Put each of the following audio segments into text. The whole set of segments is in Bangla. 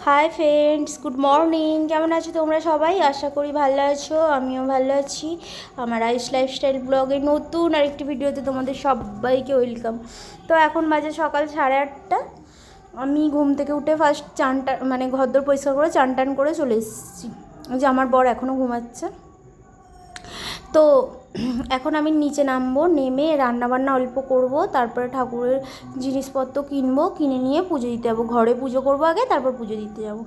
Hi friends, good morning. কেমন আছো তোমরা সবাই? আশা করি ভালো আছো, আমিও ভালো আছি। আমার আইস লাইফস্টাইল ব্লগের নতুন আরেকটি ভিডিওতে তোমাদের সবাইকে ওয়েলকাম। তো এখন বাজে সকাল 8:30। আমি ঘুম থেকে উঠে ফার্স্ট চানটা ঘরদোর পরিষ্কার করে চান টান করে চলে এসেছি। যে আমার বর এখনও ঘুমাচ্ছে। তো এখন আমি নিচে নামবো, নেমে রান্নাবান্না অল্প করব, তারপরে ঠাকুরের জিনিসপত্র কিনবো, কিনে নিয়ে পুজো দিতে যাবো। ঘরে পুজো করবো আগে, তারপর পুজো দিতে যাব।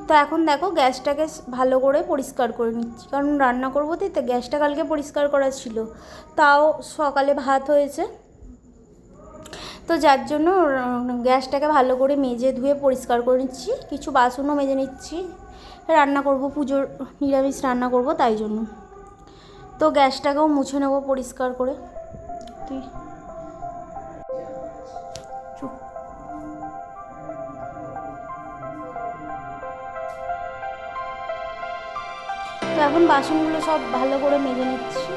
তো এখন দেখো গ্যাসটাকে ভালো করে পরিষ্কার করে নিচ্ছি, কারণ রান্না করবো তো গ্যাসটা কালকে পরিষ্কার করা ছিল, তাও সকালে ভাত হয়েছে, তো যার জন্য গ্যাসটাকে ভালো করে মেজে ধুয়ে পরিষ্কার করে নিচ্ছি। কিছু বাসনও মেজে নিচ্ছি, রান্না করব, পুজোর নিরামিষ রান্না করব, তাই জন্য। তো গ্যাসটাকেও মুছে নেবো পরিষ্কার করে। তুই চুপ। তো এখন বাসনগুলো সব ভালো করে মেজে নিচ্ছি।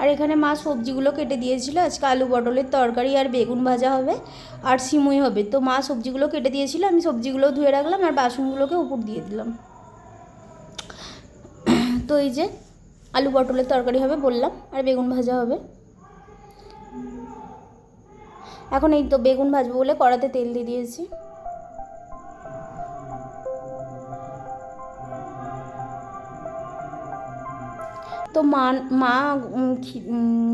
আর এখানে মা সবজিগুলো কেটে দিয়েছিল। আজকে আলু পটলের তরকারি আর বেগুন ভাজা হবে আর সিমুই হবে। তো মা সবজিগুলো কেটে দিয়েছিল, আমি সবজিগুলো ধুয়ে রাখলাম আর বাসনগুলোকে উপর দিয়ে দিলাম। তো এই যে আলু পটলের তরকারি হবে বললাম, আর বেগুন ভাজা হবে। এখন এই তো বেগুন ভাজবো বলে কড়াতে তেল দিয়ে দিয়েছি। তো মা মা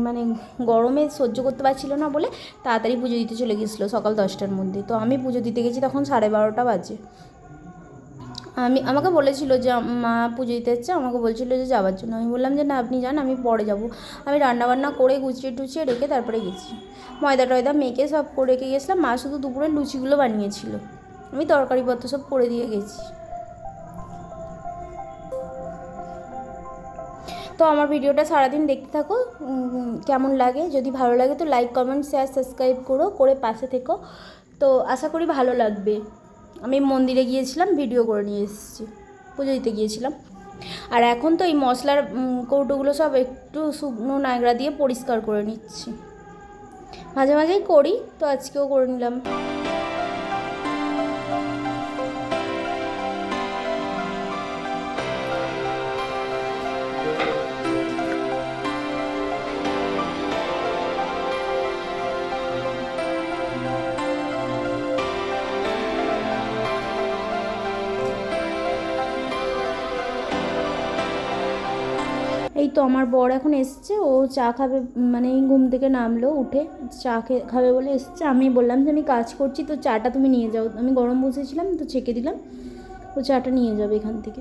মানে গরমে সহ্য করতে পারছিল না বলে তাড়াতাড়ি পুজো দিতে চলে গেছিলো সকাল 10টার মধ্যে। তো আমি পুজো দিতে গেছি তখন 12:30 বাজে। আমাকে বলেছিল যে মা পুজো দিতে যাচ্ছে, আমাকে বলছিল যে যাওয়ার জন্য। আমি বললাম যে না, আপনি যান, আমি পরে যাব। আমি রান্নাবান্না করে গুছিয়ে টুচিয়ে রেখে তারপরে গেছি। ময়দা টয়দা মেখে সব করে রেখে গেছিলাম। মা শুধু দুপুরে লুচিগুলো বানিয়েছিল, আমি তরকারিপত্র সব করে দিয়ে গেছি। তো আমার ভিডিওটা সারাদিন দেখতে থাকো, কেমন লাগে। যদি ভালো লাগে তো লাইক কমেন্ট শেয়ার সাবস্ক্রাইব করে পাশে থেকো। তো আশা করি ভালো লাগবে। আমি মন্দিরে গিয়েছিলাম, ভিডিও করে নিয়ে এসেছি, পুজো দিতে গিয়েছিলাম। আর এখন তো এই মশলার কৌটোগুলো সব একটু শুকনো নাগড়া দিয়ে পরিষ্কার করে নিচ্ছি। মাঝে মাঝেই করি, তো আজকেও করে নিলাম। এই তো আমার বর এখন এসছে, ও চা খাবে, ঘুম থেকে নামলো, উঠে চা খাবে বলে এসছে। আমি বললাম যে আমি কাজ করছি, তো চাটা তুমি নিয়ে যাও। আমি গরম বসেছিলাম তো ছেঁকে দিলাম, ও চাটা নিয়ে যাবে এখান থেকে।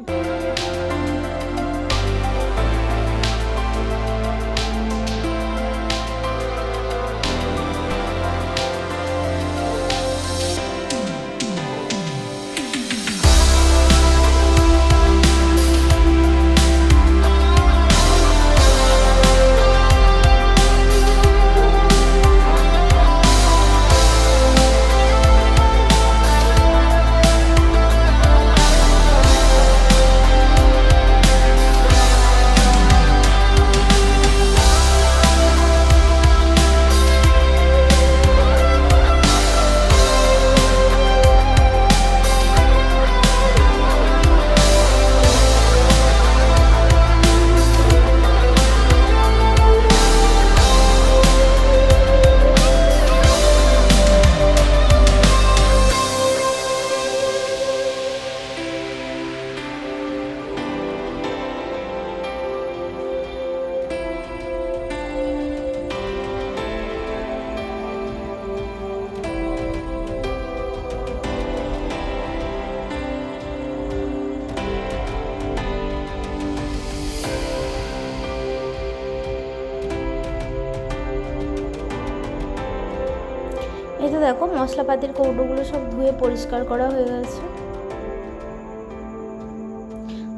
এই তো দেখো মশলাপাতির কৌটোগুলো সব ধুয়ে পরিষ্কার করা হয়ে গেছে।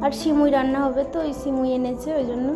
আর সিমুই রান্না হবে, তো ওই সিমুই এনেছে, ওই জন্য।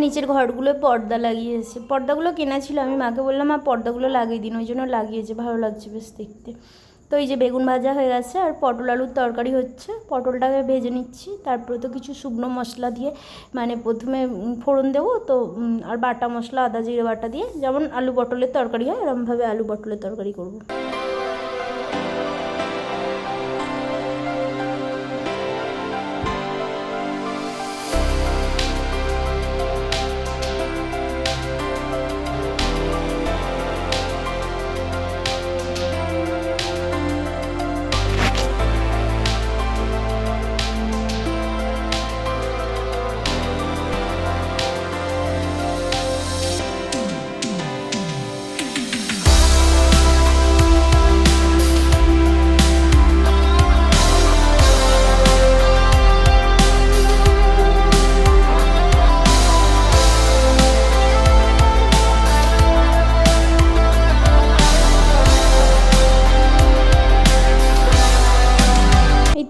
নিচের ঘরগুলোয় পর্দা লাগিয়েছে, পর্দাগুলো কেনা ছিল, আমি মাকে বললাম মা পর্দাগুলো লাগিয়ে দিন, ওই জন্য লাগিয়েছে, ভালো লাগছে বেশ দেখতে। তো এই যে বেগুন ভাজা হয়ে গেছে আর পটল আলুর তরকারি হচ্ছে, পটলটাকে ভেজে নিচ্ছি, তারপরে তো কিছু শুকনো মশলা দিয়ে মানে প্রথমে ফোড়ন দেবো তো, আর বাটা মশলা আদা জিরে বাটা দিয়ে যেমন আলু পটলের তরকারি হয় এরকমভাবে আলু পটলের তরকারি করব।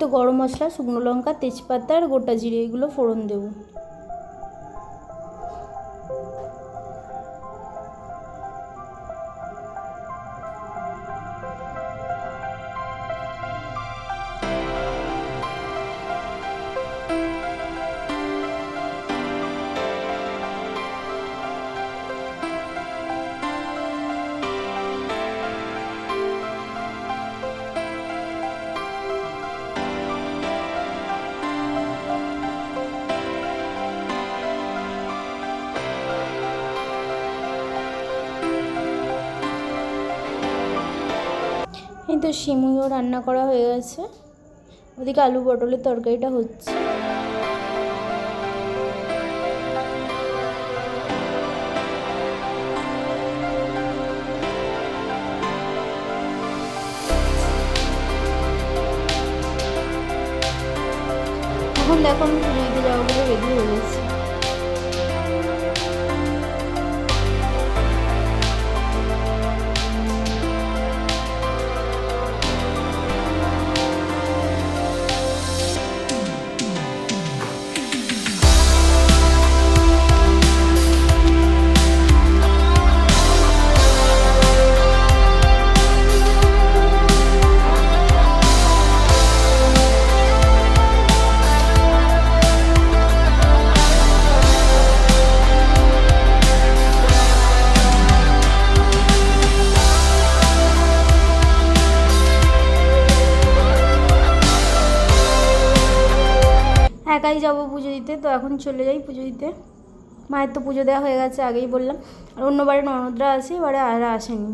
তো গরম মশলা শুকনো লঙ্কা তেজপাতা আর গোটা জিরে এগুলো ফোড়ন দেবো। এই তো সিমুইও রান্না করা হয়ে গেছে, ওদিকে আলু পটলের তরকারিটা হচ্ছে। এখন দেখো আমি পুজো দিতে যাবো বলে রেডি হয়ে গেছি। একাই যাবো পুজো দিতে, তো এখন চলে যাই পুজো দিতে। মায়ের তো পুজো দেওয়া হয়ে গেছে আগেই বললাম, আর অন্যবারে ননদরা আসে, এবারে আর আসেনি।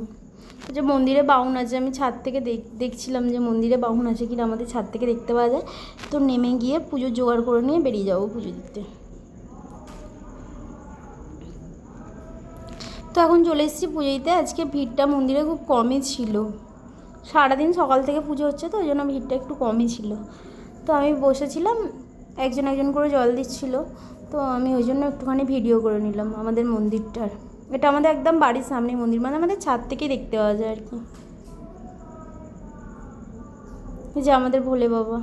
যে মন্দিরে বাউন আছে, আমি ছাদ থেকে দেখছিলাম যে মন্দিরে বাউন আছে কিনা, আমাদের ছাদ থেকে দেখতে পাওয়া যায়। তো নেমে গিয়ে পুজোর জোগাড় করে নিয়ে বেরিয়ে যাবো পুজো দিতে। তো এখন চলে এসেছি পুজো দিতে। আজকে ভিড়টা মন্দিরে খুব কমই ছিল, সারাদিন সকাল থেকে পুজো হচ্ছে তো ওই জন্য ভিড়টা একটু কমই ছিল। তো আমি বসেছিলাম, একজন একজন করে জল দিচ্ছিল, তো আমি ওই জন্য একটুখানি ভিডিও করে নিলাম আমাদের মন্দিরটার। এটা আমাদের একদম বাড়ির সামনে মন্দির, মানে আমাদের ছাদ থেকেই দেখতে পাওয়া যায় আর কি। এই যে আমাদের ভোলে বাবা।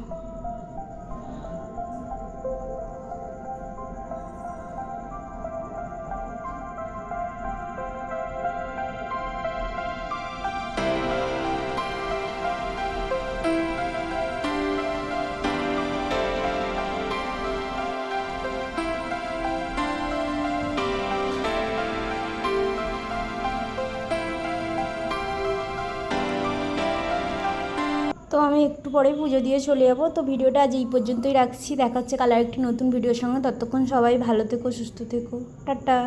তো আমি একটু পরেই পুজো দিয়ে চলে যাবো। তো ভিডিওটা আজ এই পর্যন্তই রাখছি, দেখা হচ্ছে কাল আরেকটি নতুন ভিডিওর সঙ্গে। ততক্ষণ সবাই ভালো থেকো, সুস্থ থেকো, টাটা।